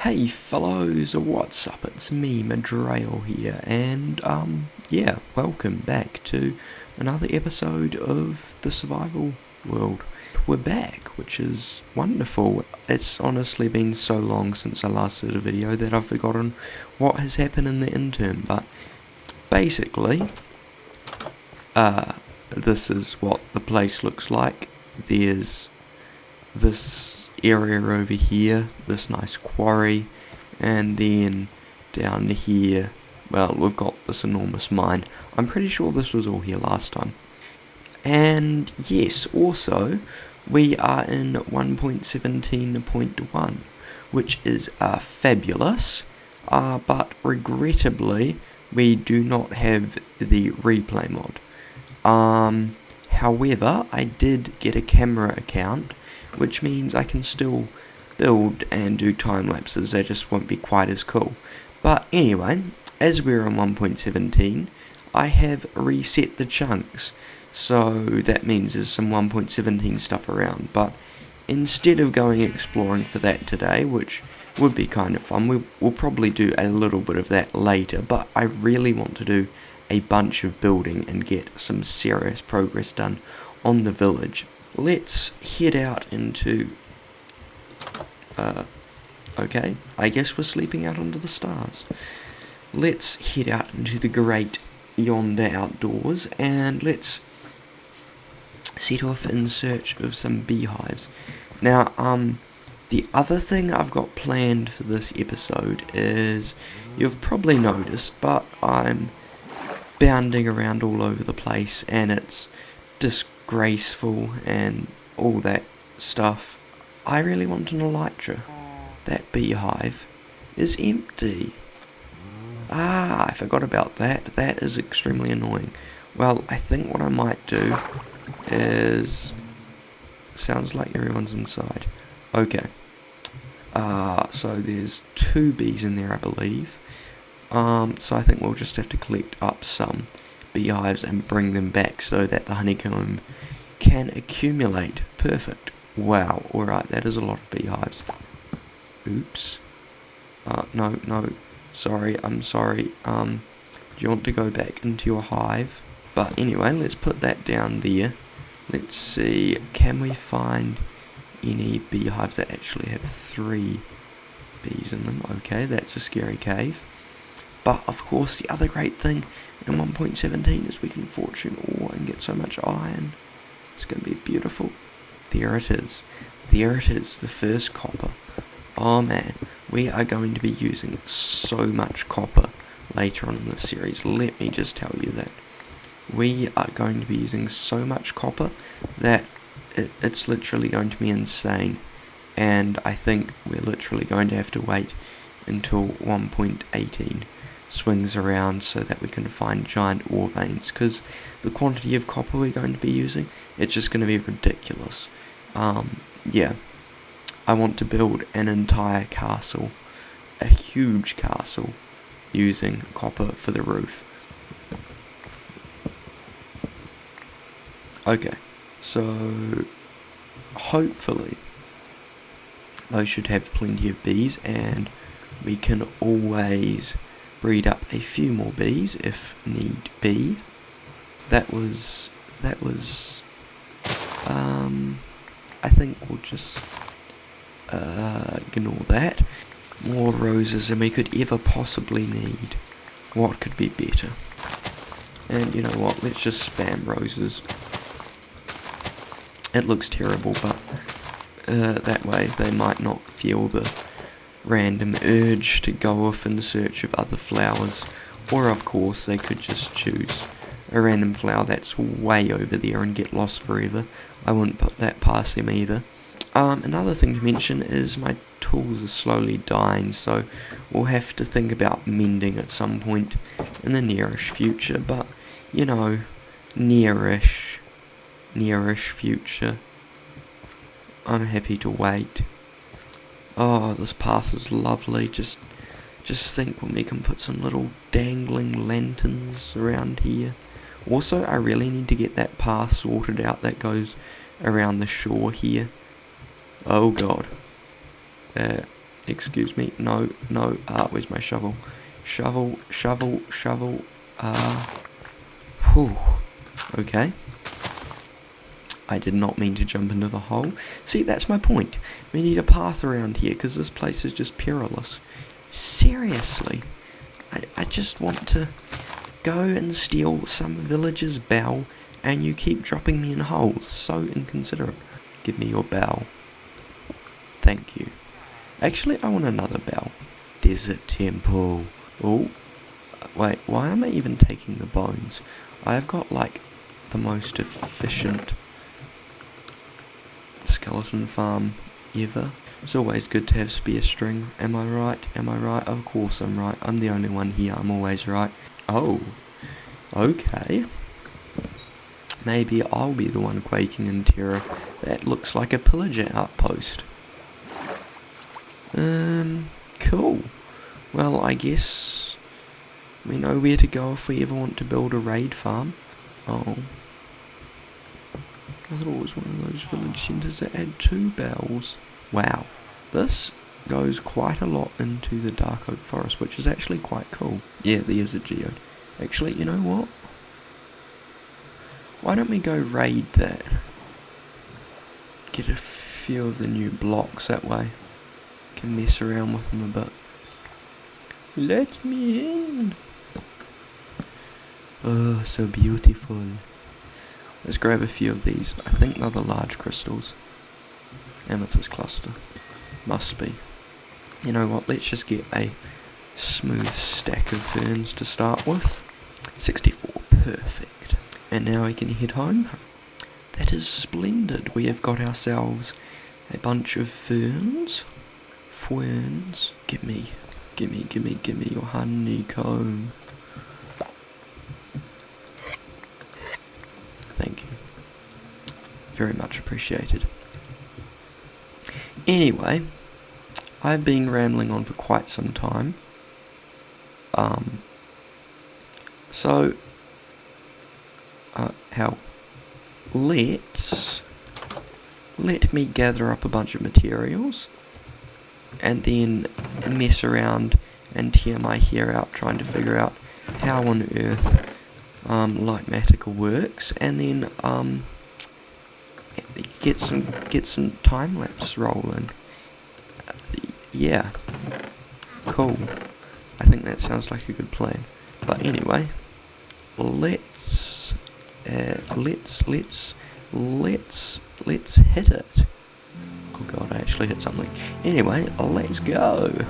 Hey fellows, what's up? It's me, Madrail here, and yeah, welcome back to another episode of the survival world. We're back, which is wonderful. It's honestly been so long since I last did a video that I've forgotten what has happened in the interim, but basically, this is what the place looks like. There's this area over here, this nice quarry, and then down here, well, we've got this enormous mine. I'm pretty sure this was all here last time. And yes, also, we are in 1.17.1, which is fabulous, but regrettably, we do not have the replay mod. However, I did get a camera account, which means I can still build and do time lapses. They just won't be quite as cool. But anyway, as we're on 1.17, I have reset the chunks, so that means there's some 1.17 stuff around. But instead of going exploring for that today, which would be kind of fun, we'll probably do a little bit of that later, but I really want to do a bunch of building and get some serious progress done on the village. Let's head out into, okay, I guess we're sleeping out under the stars. Let's head out into the great yonder outdoors, and let's set off in search of some beehives. Now, the other thing I've got planned for this episode is, you've probably noticed, but I'm bounding around all over the place, and it's disgraceful and all that stuff. I really want an elytra. That beehive is empty. I forgot about that. That is extremely annoying. Well, I think what I might do is... sounds like everyone's inside. Okay. So there's 2 bees in there, I believe. So I think we'll just have to collect up some beehives and bring them back so that the honeycomb can accumulate. Perfect. Wow, alright, that is a lot of beehives. Oops. No, sorry, I'm sorry. Do you want to go back into your hive? But anyway, let's put that down there. Let's see, can we find any beehives that actually have 3 bees in them? Okay, that's a scary cave. But of course, the other great thing in 1.17 is we can fortune ore and get so much iron. It's going to be beautiful. There it is. There it is, the first copper. Oh man, we are going to be using so much copper later on in this series. Let me just tell you that. We are going to be using so much copper that it's literally going to be insane. And I think we're literally going to have to wait until 1.18 swings around so that we can find giant ore veins, because the quantity of copper we're going to be using, it's just going to be ridiculous. Yeah, I want to build an entire castle, a huge castle, using copper for the roof. Okay, so hopefully I should have plenty of bees, and we can always breed up a few more bees if need be. That was I think we'll just ignore that. More roses than we could ever possibly need. What could be better? And you know what, let's just spam roses. It looks terrible, but that way they might not feel the random urge to go off in search of other flowers, or of course they could just choose a random flower that's way over there and get lost forever. I wouldn't put that past them either. Another thing to mention is my tools are slowly dying, so we'll have to think about mending at some point in the nearish future, but you know, nearish future. I'm happy to wait. Oh, this path is lovely. Just think when we can put some little dangling lanterns around here. Also, I really need to get that path sorted out that goes around the shore here. Oh god. excuse me, no, where's my shovel? Shovel, whew, okay. I did not mean to jump into the hole. See, that's my point. We need a path around here, because this place is just perilous. Seriously. I just want to go and steal some villager's bell, and you keep dropping me in holes. So inconsiderate. Give me your bell. Thank you. Actually, I want another bell. Desert Temple. Oh, wait, why am I even taking the bones? I've got, like, the most efficient skeleton farm ever. It's always good to have spear string. Am I right? Of course I'm right. I'm the only one here. I'm always right. Oh, okay. Maybe I'll be the one quaking in terror. That looks like a pillager outpost. Cool. Well, I guess we know where to go if we ever want to build a raid farm. Oh. I thought it was one of those village centres that had 2 bells. Wow. This goes quite a lot into the dark oak forest, which is actually quite cool. Yeah, there's a geode. Actually, you know what? Why don't we go raid that? Get a few of the new blocks that way. Can mess around with them a bit. Let me in! Oh, so beautiful. Let's grab a few of these. I think they're the large crystals. Amethyst cluster. Must be. You know what, let's just get a smooth stack of ferns to start with. 64, perfect. And now we can head home. That is splendid. We have got ourselves a bunch of ferns. Give me your honeycomb. Thank you. Very much appreciated. Anyway, I've been rambling on for quite some time. Let me gather up a bunch of materials and then mess around and tear my hair out trying to figure out how on earth light matter works, and then get some time lapse rolling. Yeah, cool. I think that sounds like a good plan. But anyway, let's hit it. Oh god, I actually hit something. Anyway, let's go.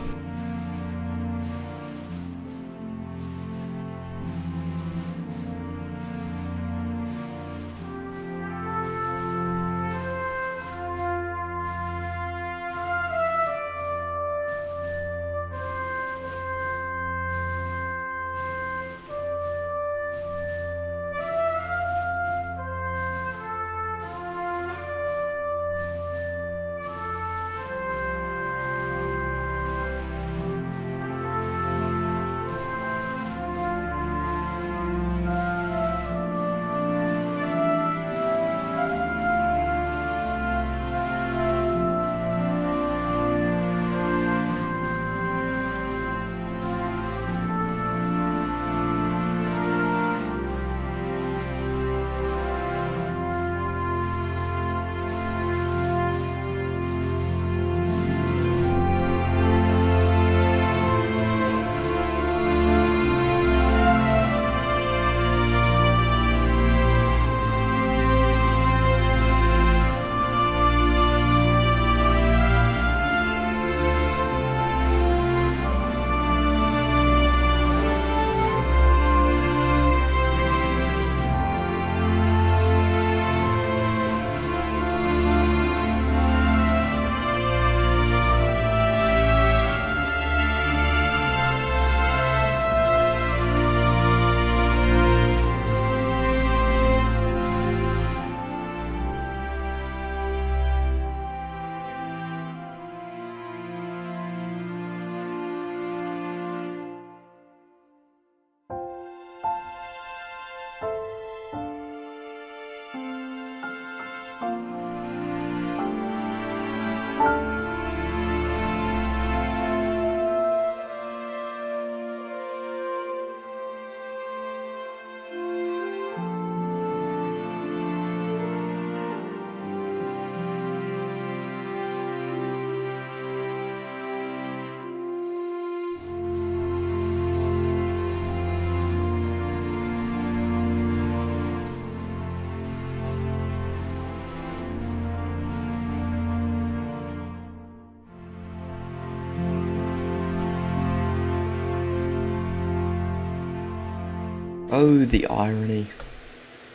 Oh, the irony.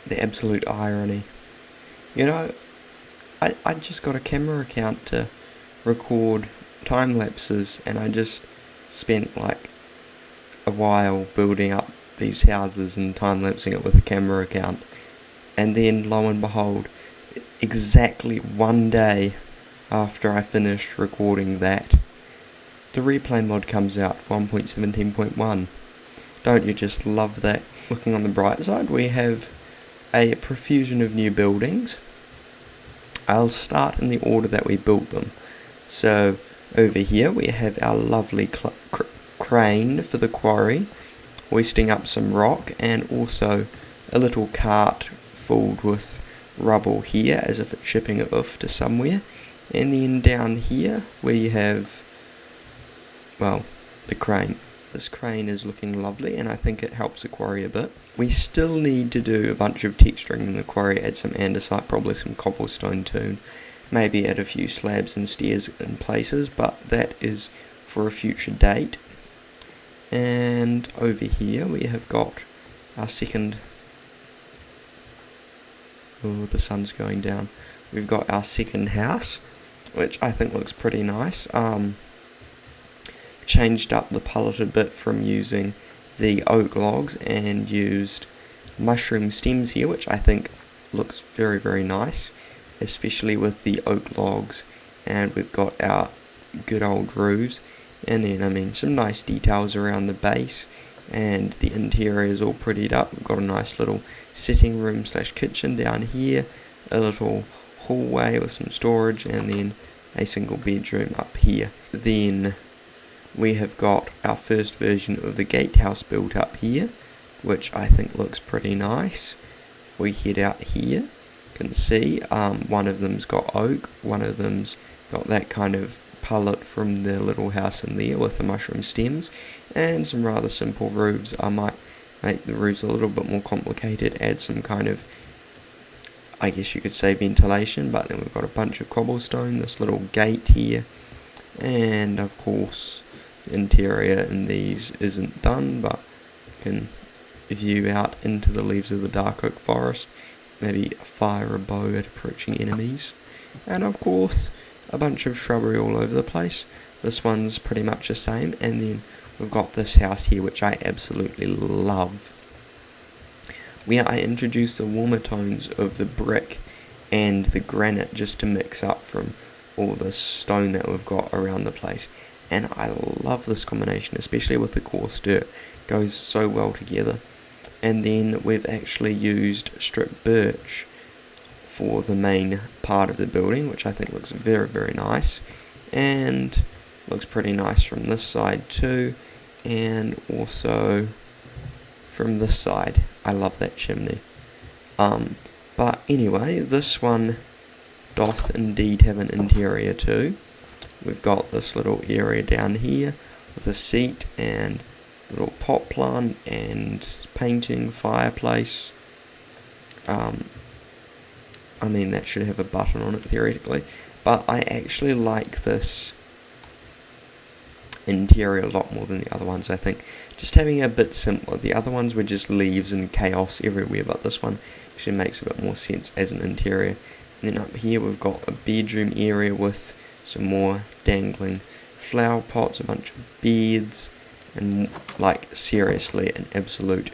The absolute irony. You know, I just got a camera account to record time lapses, and I just spent like a while building up these houses and time lapsing it with a camera account, and then lo and behold, exactly one day after I finished recording that, the replay mod comes out for 1.17.1. Don't you just love that? Looking on the bright side, we have a profusion of new buildings. I'll start in the order that we built them. So over here we have our lovely crane for the quarry, hoisting up some rock, and also a little cart filled with rubble here as if it's shipping it off to somewhere. And then down here we have, well, the crane. This crane is looking lovely, and I think it helps the quarry a bit. We still need to do a bunch of texturing in the quarry, add some andesite, probably some cobblestone too, maybe add a few slabs and stairs in places, but that is for a future date. And over here we have got our second... Oh, the sun's going down. We've got our second house, which I think looks pretty nice. Changed up the palette a bit from using the oak logs and used mushroom stems here, which I think looks very, very nice, especially with the oak logs. And we've got our good old roofs, and then some nice details around the base, and the interior is all prettied up. We've got a nice little sitting room / kitchen down here, a little hallway with some storage, and then a single bedroom up here. Then we have got our first version of the gatehouse built up here, which I think looks pretty nice. If we head out here, you can see one of them's got oak, one of them's got that kind of palette from the little house in there with the mushroom stems, and some rather simple roofs. I might make the roofs a little bit more complicated, add some kind of, I guess you could say, ventilation, but then we've got a bunch of cobblestone, this little gate here, and of course the interior in these isn't done, but you can view out into the leaves of the dark oak forest, maybe fire a bow at approaching enemies, and of course a bunch of shrubbery all over the place. This one's pretty much the same, and then we've got this house here which I absolutely love, where I introduced the warmer tones of the brick and the granite just to mix up from all the stone that we've got around the place. And I love this combination, especially with the coarse dirt. Goes so well together. And then we've actually used stripped birch for the main part of the building, which I think looks very, very nice, and looks pretty nice from this side too, and also from this side. I love that chimney. But anyway, this one doth indeed have an interior too. We've got this little area down here with a seat and a little pot plant and painting, fireplace. That should have a button on it theoretically, but I actually like this interior a lot more than the other ones. I think just having a bit simpler. The other ones were just leaves and chaos everywhere, but this one actually makes a bit more sense as an interior. And then up here we've got a bedroom area with some more dangling flower pots, a bunch of beds, and seriously an absolute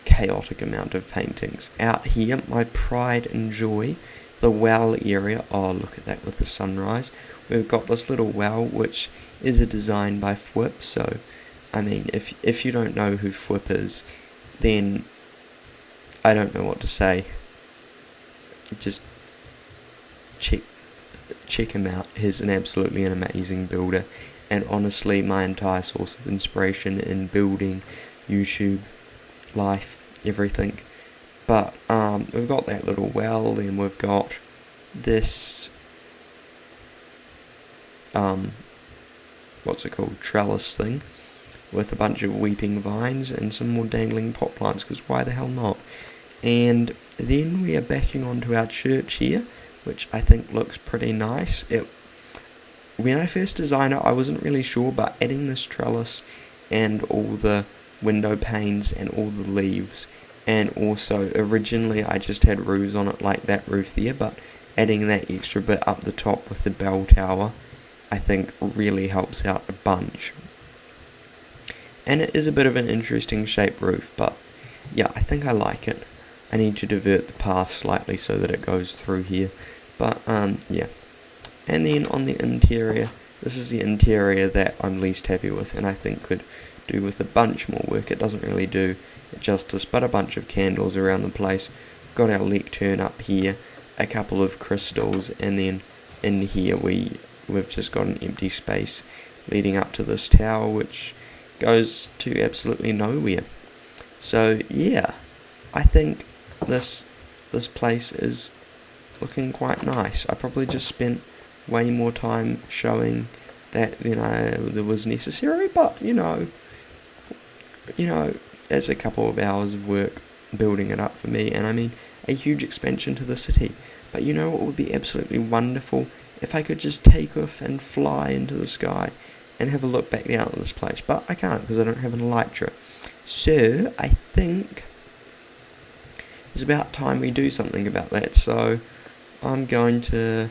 chaotic amount of paintings. Out here, my pride and joy, the well area. Oh, look at that with the sunrise. We've got this little well which is a design by Fwip, so if you don't know who Fwip is, then I don't know what to say. Just check him out. He's an amazing builder, and honestly my entire source of inspiration in building, YouTube, life, everything. But we've got that little well, then we've got this trellis thing with a bunch of weeping vines and some more dangling pot plants, because why the hell not? And then we are backing onto our church here, which I think looks pretty nice. When I first designed it, I wasn't really sure, but adding this trellis and all the window panes and all the leaves And also, originally I just had roofs on it like that roof there, but adding that extra bit up the top with the bell tower, I think really helps out a bunch. And it is a bit of an interesting shaped roof, but yeah, I think I like it. I need to divert the path slightly so that it goes through here, but yeah. And then on the interior, this is the interior that I'm least happy with, and I think could do with a bunch more work. It doesn't really do it justice, but a bunch of candles around the place. Got our lectern up here, a couple of crystals, and then in here we've just got an empty space leading up to this tower, which goes to absolutely nowhere. So yeah, I think this place is looking quite nice. I probably just spent way more time showing that there was necessary, but you know, it's a couple of hours of work building it up for me, and I mean a huge expansion to the city. But you know what would be absolutely wonderful? If I could just take off and fly into the sky and have a look back down at this place, but I can't because I don't have an elytra. So I think it's about time we do something about that. So I'm going to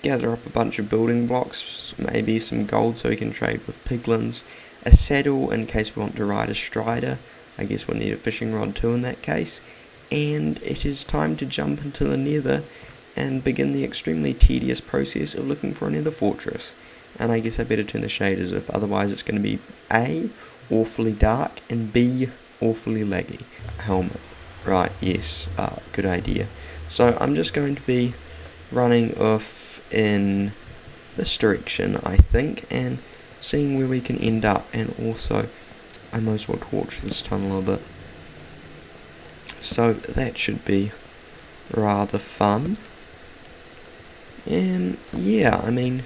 gather up a bunch of building blocks, maybe some gold so we can trade with piglins, a saddle in case we want to ride a strider. I guess we'll need a fishing rod too in that case. And it is time to jump into the nether and begin the extremely tedious process of looking for a nether fortress. And I guess I better turn the shaders off, otherwise it's going to be A, awfully dark, and B, awfully laggy. Helmet. Right, yes, good idea. So I'm just going to be running off in this direction, I think, and seeing where we can end up. And also, I might as well torch this tunnel a bit. So that should be rather fun. And yeah, I mean,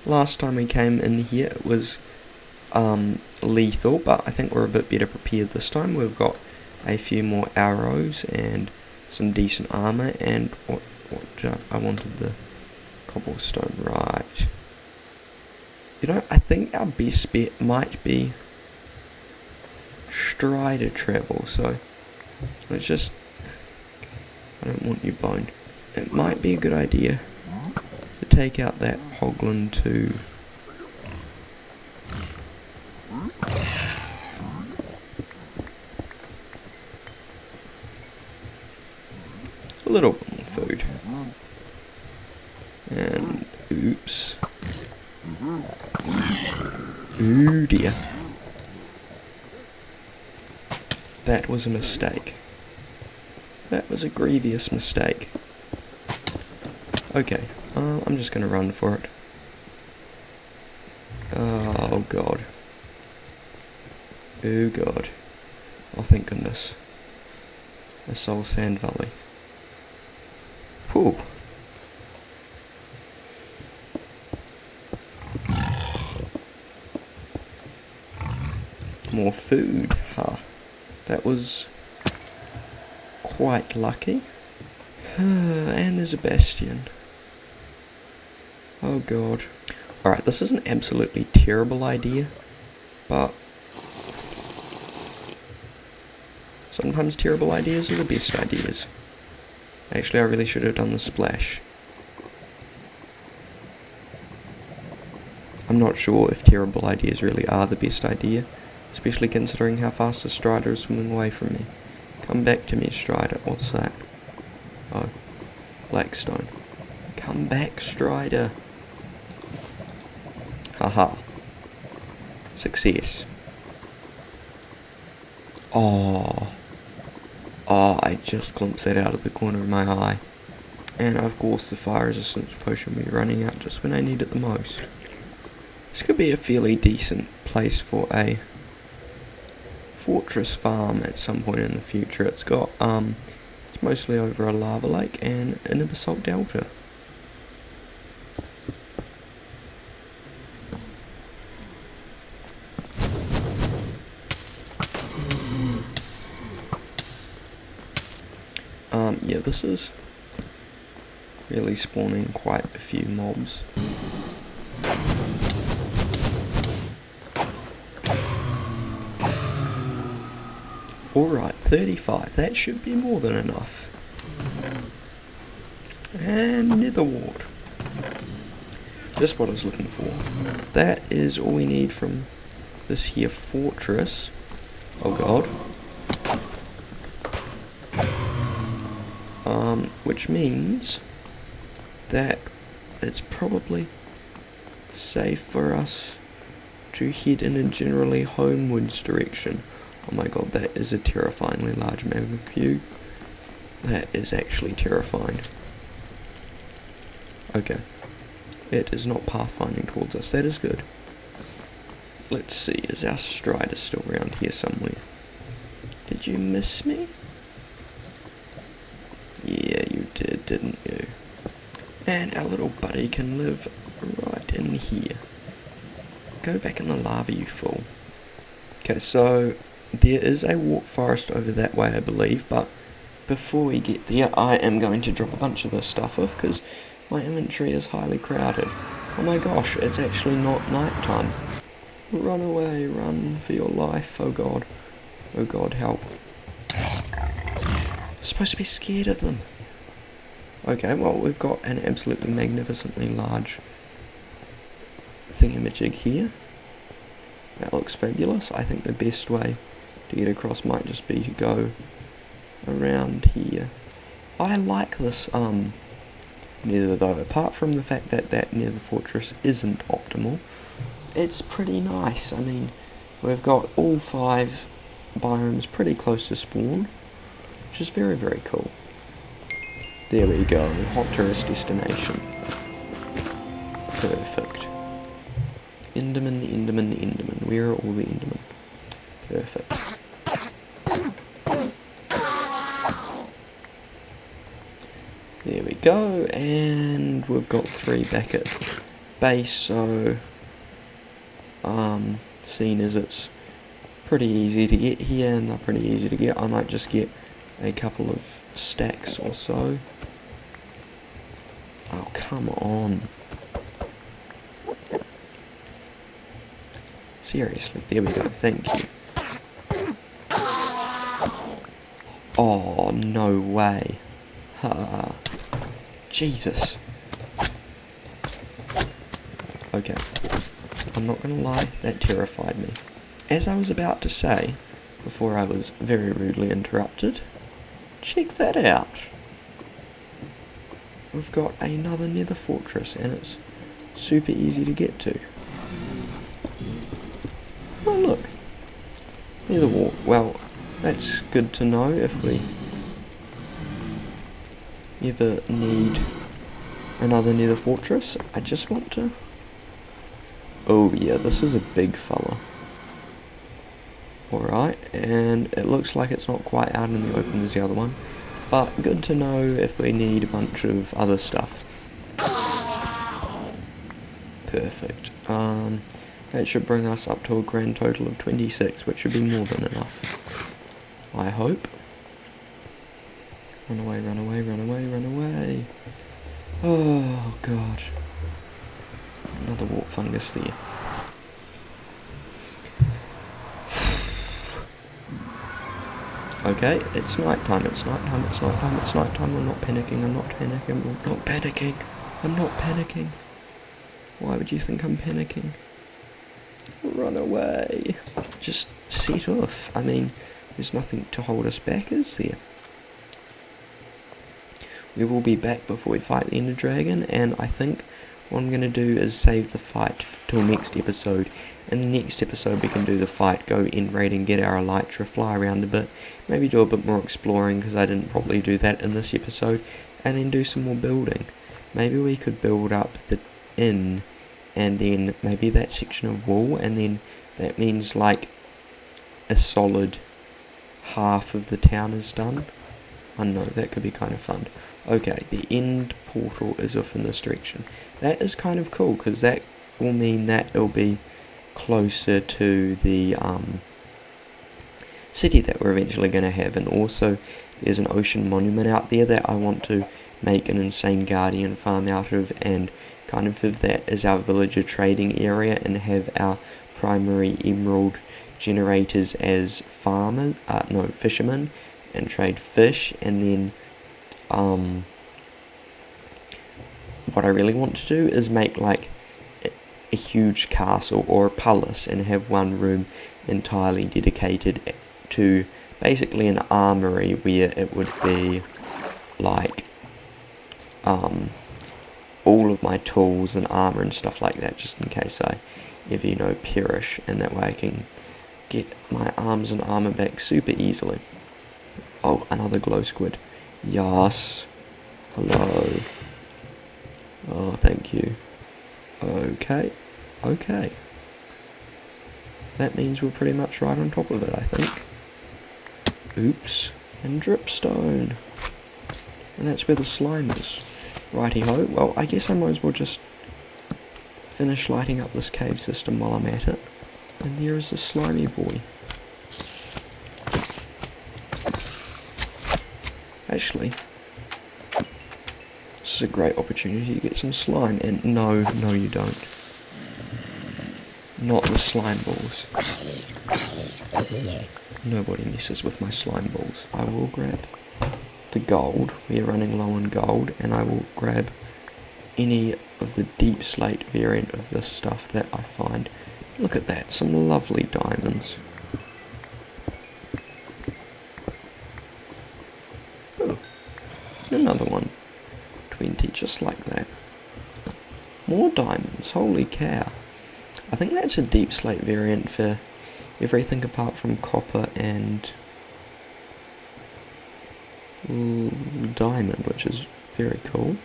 last time we came in here it was lethal, but I think we're a bit better prepared this time. We've got a few more arrows and some decent armor, and what I wanted the cobblestone, right. You know, I think our best bet might be strider travel, so let's just, I don't want you bone. It might be a good idea to take out that hoglin too. A little bit more food. And oops. Ooh dear. That was a mistake. That was a grievous mistake. Okay, I'm just gonna run for it. Oh god. Oh god. Oh thank goodness. A soul sand valley. Whew. More food, huh? That was quite lucky. And there's a bastion. Oh god. Alright, this is an absolutely terrible idea, but sometimes terrible ideas are the best ideas. Actually, I really should have done the splash. I'm not sure if terrible ideas really are the best idea, especially considering how fast the strider is swimming away from me. Come back to me, strider. What's that? Oh, blackstone. Come back, strider. Haha. Success. Oh, I just glimpsed that out of the corner of my eye. And of course the fire resistance potion will be running out just when I need it the most. This could be a fairly decent place for a fortress farm at some point in the future. It's got, it's mostly over a lava lake and in a basalt delta. Yeah, this is really spawning quite a few mobs. Alright, 35. That should be more than enough. And nether wart. Just what I was looking for. That is all we need from this here fortress. Oh god. Which means that it's probably safe for us to head in a generally homewards direction. Oh my god, that is a terrifyingly large magma cube. That is actually terrifying. Okay. It is not pathfinding towards us. That is good. Let's see, is our Strider still around here somewhere? Did you miss me? Yeah, you did, didn't you? And our little buddy can live right in here. Go back in the lava, you fool. Okay, so there is a warp forest over that way, I believe, but before we get there, I am going to drop a bunch of this stuff off, because my inventory is highly crowded. Oh my gosh, it's actually not night time. Run away, run for your life, oh god. Oh god, help. I'm supposed to be scared of them. Okay, well, we've got an absolutely magnificently large thingamajig here. That looks fabulous. I think the best way to get across might just be to go around here. I like this nether though, apart from the fact that that nether fortress isn't optimal. It's pretty nice. I mean, we've got all 5 biomes pretty close to spawn, which is very, very cool. There we go, hot tourist destination. Perfect. Enderman, Enderman, Enderman. Where are all the Endermen? Perfect. There we go, and we've got 3 back at base, so seeing as it's pretty easy to get here and they're pretty easy to get, I might just get a couple of stacks or so. Oh, come on. Seriously, there we go, thank you. Oh, no way. Ha. Jesus. Okay. I'm not gonna lie, that terrified me. As I was about to say, before I was very rudely interrupted, check that out. We've got another nether fortress and it's super easy to get to. Oh look, nether wart. Well, that's good to know if we ever need another nether fortress. I just want to... Oh yeah, this is a big fella. Alright, and it looks like it's not quite out in the open as the other one, but good to know if we need a bunch of other stuff. Perfect. That should bring us up to a grand total of 26, which should be more than enough. I hope. Run away, run away, run away, run away. Oh god. Another warp fungus there. Okay, it's night time, it's night time, it's night time, it's night time. I'm not panicking, I'm not panicking, I'm not panicking. I'm not panicking. Why would you think I'm panicking? Run away. Just set off. I mean, there's nothing to hold us back, is there? We will be back before we fight the Ender Dragon, and I think what I'm going to do is save the fight till next episode. In the next episode we can do the fight, go end raiding, get our elytra, fly around a bit, maybe do a bit more exploring because I didn't properly do that in this episode, and then do some more building. Maybe we could build up the inn, and then maybe that section of wall, and then that means like a solid half of the town is done. I know, that could be kind of fun. Okay, the end portal is off in this direction. That is kind of cool, because that will mean that it'll be closer to the city that we're eventually going to have, and also there's an ocean monument out there that I want to make an insane guardian farm out of, and kind of have that as our villager trading area, and have our primary emerald generators as fishermen, and trade fish, and then what I really want to do is make like a huge castle or a palace and have one room entirely dedicated to basically an armory, where it would be like all of my tools and armor and stuff like that, just in case I ever perish, and that way I can get my arms and armor back super easily. Oh, another glow squid. Yes. Hello. Oh, thank you. Okay. That means we're pretty much right on top of it, I think. Oops. And dripstone. And that's where the slime is. Righty-ho. Well, I guess I might as well just finish lighting up this cave system while I'm at it. And there is a slimy boy. Actually, this is a great opportunity to get some slime. And no, you don't. Not the slime balls. Nobody messes with my slime balls. I will grab the gold. We are running low on gold, and I will grab any of the deep slate variant of this stuff that I find. Look at that, some lovely diamonds. Oh, another one. 20, just like that. More diamonds, holy cow. I think that's a deep slate variant for everything apart from copper and diamond, which is very cool.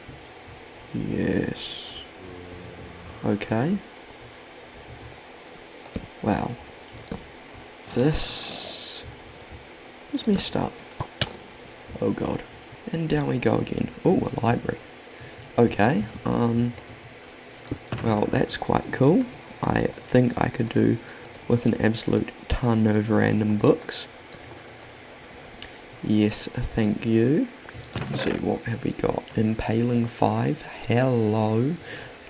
Yes. Okay. Wow. This is messed up. Oh god. And down we go again. Oh, a library. Okay, well, that's quite cool. I think I could do with an absolute ton of random books. Yes, thank you. Let's see, what have we got? Impaling 5. Hello.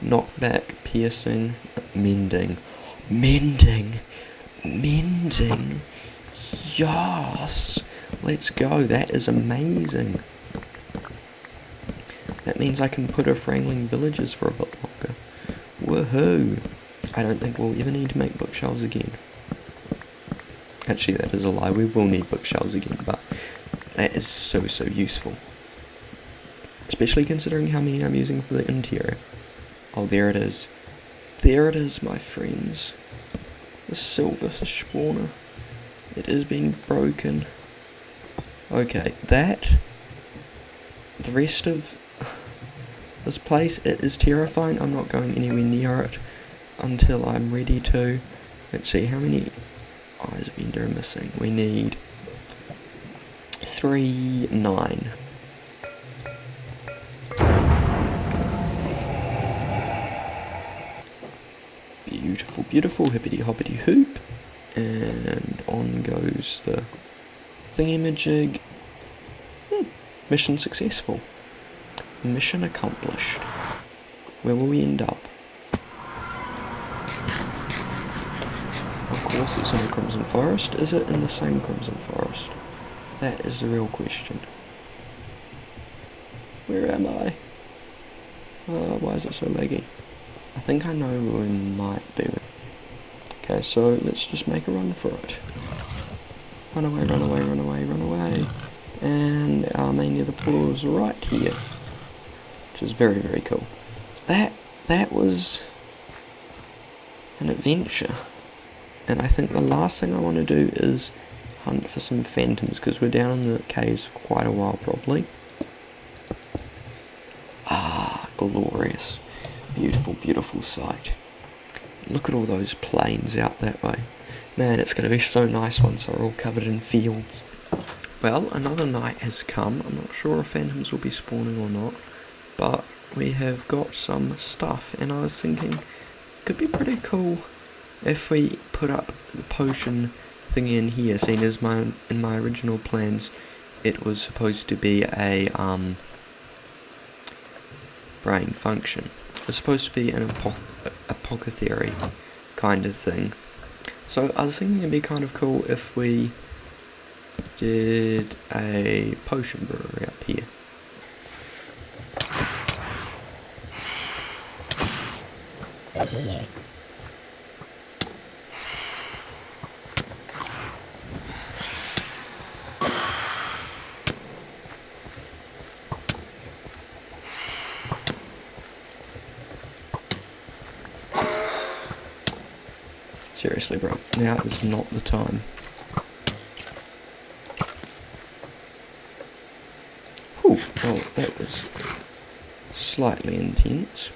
Knockback, piercing, mending. Mending! Yes! Let's go, that is amazing. That means I can put off wrangling villagers for a bit longer. Woohoo! I don't think we'll ever need to make bookshelves again. Actually, that is a lie, we will need bookshelves again, but that is so useful. Especially considering how many I'm using for the interior. Oh, there it is. There it is, my friends. The silverfish spawner. It has been broken. Okay, the rest of this place, it is terrifying. I'm not going anywhere near it until I'm ready to. Let's see, how many eyes of ender are missing? We need 9. Beautiful, hippity hoppity hoop. And on goes the thingamajig. Mission successful. Mission accomplished. Where will we end up? Of course it's in the Crimson Forest. Is it in the same Crimson Forest? That is the real question. Where am I? Why is it so laggy? I think I know where we might be. Okay, so let's just make a run for it. Run away. And our main nether portal is right here. Which is very cool. That was an adventure. And I think the last thing I want to do is hunt for some phantoms, because we're down in the caves for quite a while probably. Ah, glorious. Beautiful sight. Look at all those plains out that way. Man, it's going to be so nice once they're all covered in fields. Well, another night has come. I'm not sure if phantoms will be spawning or not, but we have got some stuff, and I was thinking it could be pretty cool if we put up the potion thing in here, seeing as in my original plans it was supposed to be a brain function. It's supposed to be an apothecary kind of thing, So I was thinking it'd be kind of cool if we did a potion brewery up here. Seriously, bro, now is not the time. Whew, well, that was slightly intense.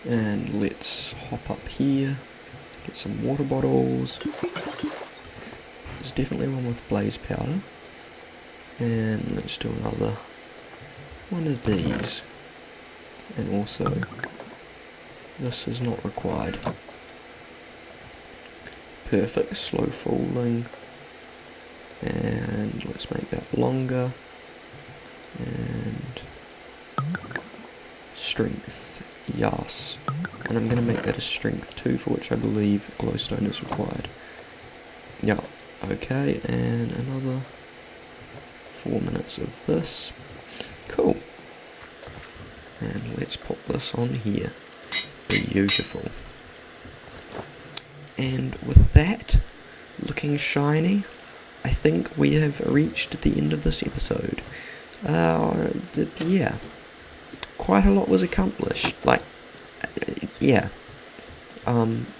And let's hop up here, get some water bottles. There's definitely one with blaze powder. And let's do another one of these. And also, this is not required. Perfect, slow falling. And let's make that longer. And strength, yes. And I'm going to make that a strength 2, for which I believe glowstone is required. Yeah, okay, and another 4 minutes of this. Cool. And let's put this on here. Beautiful. And with that looking shiny, I think we have reached the end of this episode. Yeah, quite a lot was accomplished. Like, yeah.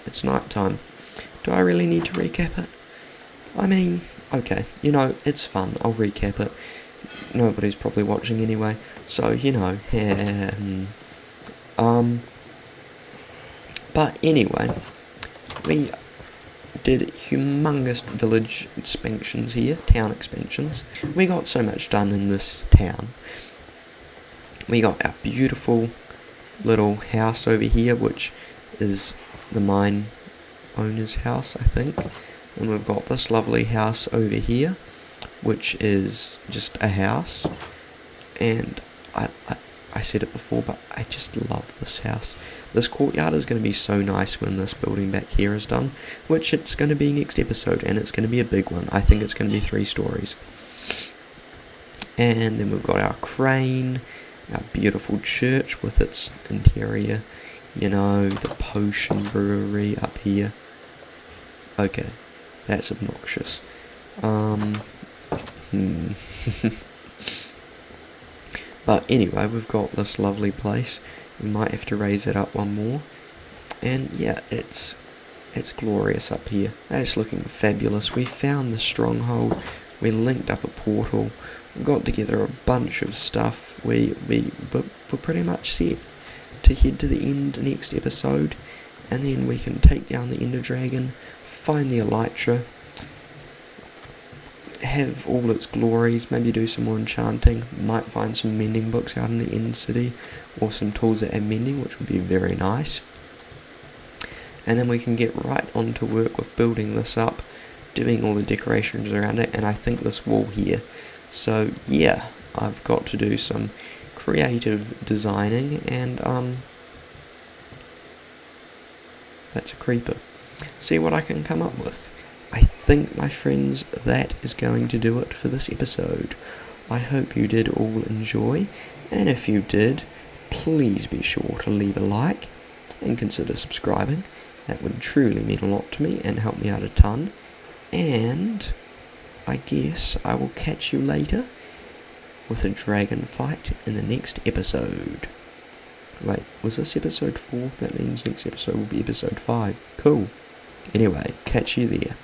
It's night time. Do I really need to recap it? I mean, okay, you know, it's fun. I'll recap it. Nobody's probably watching anyway, so you know. But anyway, we did humongous village expansions here, town expansions. We got so much done in this town. We got our beautiful little house over here, which is the mine owner's house, I think. And we've got this lovely house over here, which is just a house. And I said it before, but I just love this house. This courtyard is going to be so nice when this building back here is done, which it's going to be next episode, and it's going to be a big one. I think it's going to be 3 stories. And then we've got our crane, our beautiful church with its interior, you know, the potion brewery up here. Okay, that's obnoxious. But anyway, we've got this lovely place. We might have to raise it up one more. And yeah, it's glorious up here. It's looking fabulous. We found the stronghold. We linked up a portal. We got together a bunch of stuff. We're pretty much set to head to the end next episode. And then we can take down the Ender Dragon, find the Elytra, have all its glories, maybe do some more enchanting, might find some mending books out in the End City, or some tools that add mending, which would be very nice. And then we can get right on to work with building this up, doing all the decorations around it, and I think this wall here. So yeah, I've got to do some creative designing, and that's a creeper. See what I can come up with. I think, my friends, that is going to do it for this episode. I hope you did all enjoy, and if you did, please be sure to leave a like and consider subscribing. That would truly mean a lot to me and help me out a ton. And I guess I will catch you later with a dragon fight in the next episode. Wait, was this episode 4? That means next episode will be episode 5. Cool. Anyway, catch you there.